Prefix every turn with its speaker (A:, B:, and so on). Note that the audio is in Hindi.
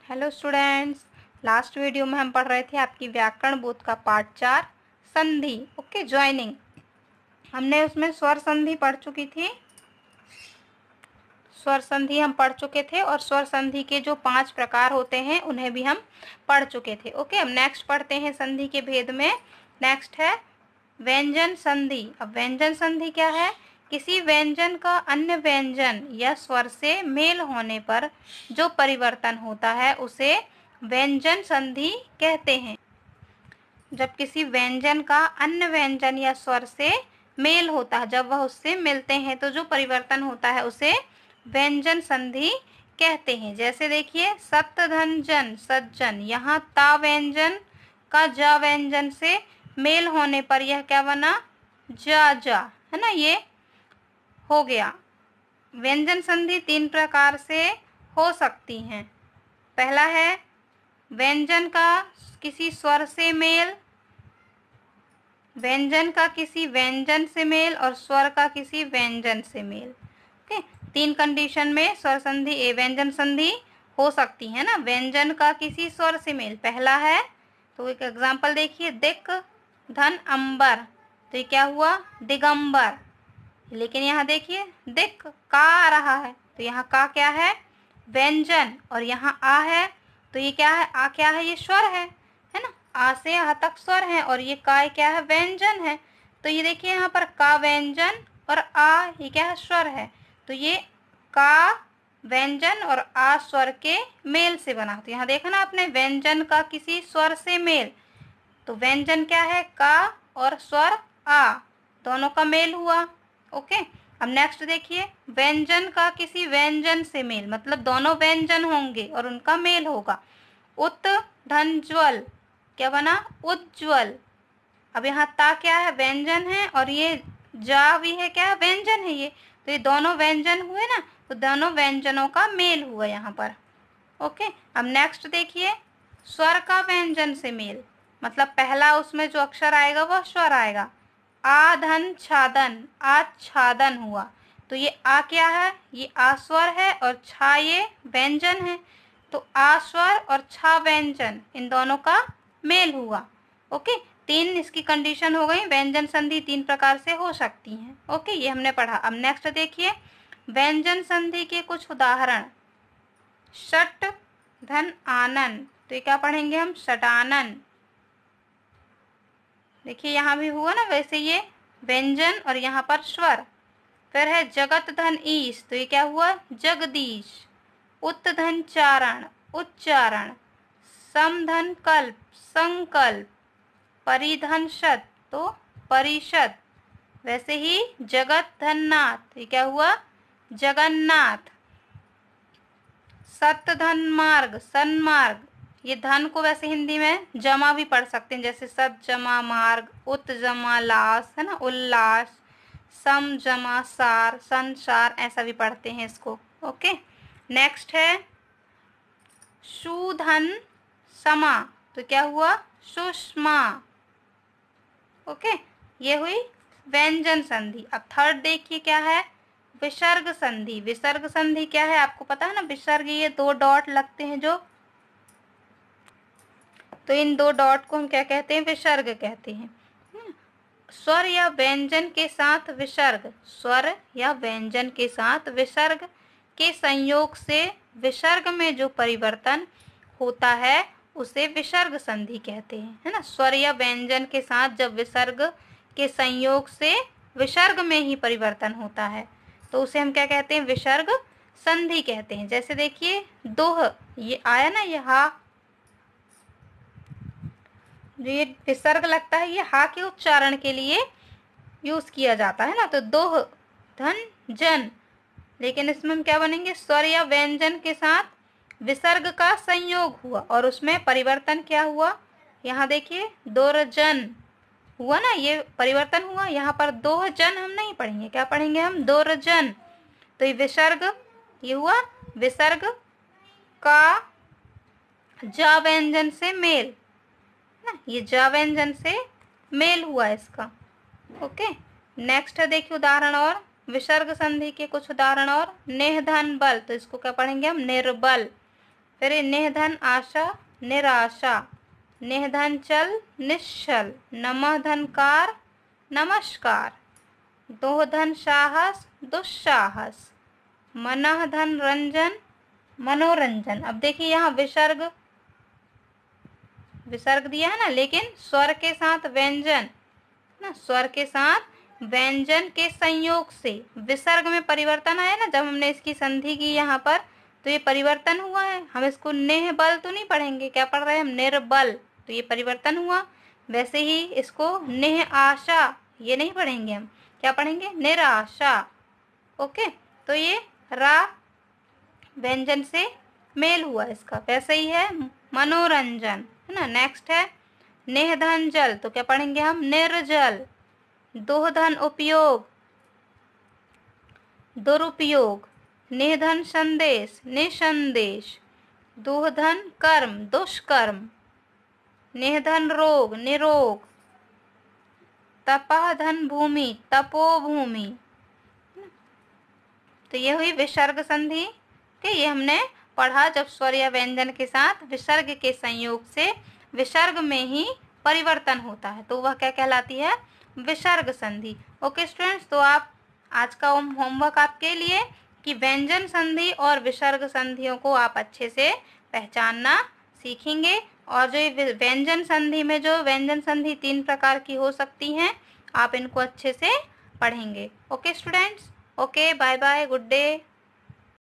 A: Hello students. लास्ट वीडियो में हम पढ़ रहे थे आपकी व्याकरण बोध का पार्ट 4 संधि। Okay, joining. हमने उसमें स्वर संधि पढ़ चुकी थी। स्वर संधि हम पढ़ चुके थे और स्वर संधि के जो 5 प्रकार होते हैं उन्हें भी हम पढ़ चुके थे। ओके, अब नेक्स्ट पढ़ते हैं संधि के भेद में। नेक्स्ट है व्यंजन संधि। अब व्यंजन संधि क्या है? किसी व्यंजन का अन्य व्यंजन या स्वर से मेल होने पर जो परिवर्तन होता है उसे व्यंजन संधि कहते हैं। जब किसी व्यंजन का अन्य व्यंजन या स्वर से मेल होता है, जब वह उससे मिलते हैं तो जो परिवर्तन होता है उसे व्यंजन संधि कहते हैं। जैसे देखिए, सत धन जन सज्जन, यहाँ ता व्यंजन का जा व्यंजन से मेल होने पर यह क्या बना? जा जा, है ना, ये हो गया। व्यंजन संधि 3 प्रकार से हो सकती हैं। पहला है व्यंजन का किसी स्वर से मेल, व्यंजन का किसी व्यंजन से मेल और स्वर का किसी व्यंजन से मेल। ओके, 3 कंडीशन में स्वर संधि व्यंजन संधि हो सकती है ना। व्यंजन का किसी स्वर से मेल, पहला है तो एक एग्जांपल देखिए, दिक धन अंबर, तो ये क्या हुआ? दिगंबर। लेकिन यहाँ देखिए, दिक का आ रहा है तो यहाँ का क्या है? व्यंजन। और यहाँ आ है तो ये क्या है? आ क्या है? ये स्वर है ना। आ से आ तक स्वर है और ये का क्या है? व्यंजन है। तो ये देखिए यहाँ पर का व्यंजन और आ ये क्या है? स्वर है। तो ये का व्यंजन और आ स्वर के मेल से बना। तो यहाँ देखा ना आपने, व्यंजन का किसी स्वर से मेल, तो व्यंजन क्या है? का, और स्वर आ, दोनों का मेल हुआ। ओके, अब नेक्स्ट देखिए, व्यंजन का किसी व्यंजन से मेल, मतलब दोनों व्यंजन होंगे और उनका मेल होगा। उत धन ज्वल, क्या बना? उज्ज्वल। अब यहाँ ता क्या है? व्यंजन है और ये जा भी है, क्या है? व्यंजन है ये। तो ये दोनों व्यंजन हुए ना, तो दोनों व्यंजनों का मेल हुआ यहाँ पर। ओके, अब नेक्स्ट देखिए, स्वर का व्यंजन से मेल, मतलब पहला उसमें जो अक्षर आएगा वह स्वर आएगा। आ धन छादन, आच्छादन हुआ। तो ये आ क्या है? ये आ स्वर है और छा ये व्यंजन है। तो आ स्वर और छा व्यंजन, इन दोनों का मेल हुआ। ओके, 3 इसकी कंडीशन हो गई। व्यंजन संधि 3 प्रकार से हो सकती हैं। ओके, ये हमने पढ़ा। अब नेक्स्ट देखिए, व्यंजन संधि के कुछ उदाहरण। षट धन आनन, तो ये क्या पढ़ेंगे हम? षटानन। देखिए यहाँ भी हुआ ना, वैसे ये व्यंजन और यहाँ पर स्वर। फिर है जगत धन ईश, तो ये क्या हुआ? जगदीश। उत धन चारण, उच्चारण। सम धन कल्प, संकल्प। परिधन शत, तो परिषद। वैसे ही जगत धन नाथ, ये क्या हुआ? जगन्नाथ। सत धन मार्ग, सन्मार्ग। ये धन को वैसे हिंदी में जमा भी पढ़ सकते हैं, जैसे सत जमा मार्ग, उत जमा लास, है ना, उल्लास। सम जमा सार, संसार, ऐसा भी पढ़ते हैं इसको। ओके, नेक्स्ट है सुधन समा, तो क्या हुआ? सुषमा। ओके, ये हुई व्यंजन संधि। अब थर्ड देखिए क्या है? विसर्ग संधि। विसर्ग संधि क्या है? आपको पता है ना, विसर्ग, ये 2 डॉट लगते हैं जो, तो इन 2 डॉट को हम क्या कहते हैं? विसर्ग कहते हैं। स्वर या व्यंजन के साथ विसर्ग, स्वर या व्यंजन के साथ विसर्ग के संयोग से विसर्ग में जो परिवर्तन होता है उसे विसर्ग संधि कहते हैं, है ना। स्वर या व्यंजन के साथ जब विसर्ग के संयोग से विसर्ग में ही परिवर्तन होता है तो उसे हम क्या कहते हैं? विसर्ग संधि कहते हैं। जैसे देखिए, दोह, ये आया ना, ये हा, जो ये विसर्ग लगता है ये हा के उच्चारण के लिए यूज किया जाता है ना। तो दोह धन जन, लेकिन इसमें हम क्या बनेंगे? स्वर या व्यंजन के साथ विसर्ग का संयोग हुआ और उसमें परिवर्तन क्या हुआ? यहाँ देखिए, दोरजन हुआ ना, ये परिवर्तन हुआ। यहाँ पर दोह जन हम नहीं पढ़ेंगे, क्या पढ़ेंगे हम? दोरजन। तो ये विसर्ग, ये हुआ विसर्ग का जा व्यंजन से मेल ना, ये जा व्यंजन से मेल हुआ इसका। ओके, नेक्स्ट है देखिए उदाहरण और विसर्ग संधि के कुछ उदाहरण और। नेह धन बल, तो इसको क्या पढ़ेंगे हम? निर्बल। फिर निर्धन आशा निराशा, निर्धन चल निश्चल, नमः धनकार नमस्कार, दोहधन साहस दुस्साहस, मनः धन रंजन मनोरंजन। अब देखिए यहाँ विसर्ग दिया है ना, लेकिन स्वर के साथ व्यंजन ना, स्वर के साथ व्यंजन के संयोग से विसर्ग में परिवर्तन आया ना। जब हमने इसकी संधि की यहाँ पर तो ये परिवर्तन हुआ है। हम इसको नेह बल तो नहीं पढ़ेंगे, क्या पढ़ रहे हैं हम, निर्बल, तो ये परिवर्तन हुआ। वैसे ही इसको नेह आशा ये नहीं पढ़ेंगे हम, क्या पढ़ेंगे, निराशा। ओके, तो ये रा व्यंजन से मेल हुआ इसका। वैसे ही है मनोरंजन, है ना। नेक्स्ट है नेहधन जल, तो क्या पढ़ेंगे हम, निर्जल। दोहधन उपयोग दुरुपयोग, निधन संदेश निसंदेश, दोहधन कर्म दुष्कर्म, निधन रोग निरोग, तपह धन भूमि तपोभूमि। तो ये हुई विसर्ग संधि के, ये हमने पढ़ा जब स्वर या व्यंजन के साथ विसर्ग के संयोग से विसर्ग में ही परिवर्तन होता है तो वह क्या कहलाती है, विसर्ग संधि। ओके स्टूडेंट्स, तो आप आज का होमवर्क आपके लिए कि व्यंजन संधि और विसर्ग संधियों को आप अच्छे से पहचानना सीखेंगे। और जो व्यंजन संधि में जो व्यंजन संधि 3 प्रकार की हो सकती हैं, आप इनको अच्छे से पढ़ेंगे। Okay students, okay, bye bye, good day.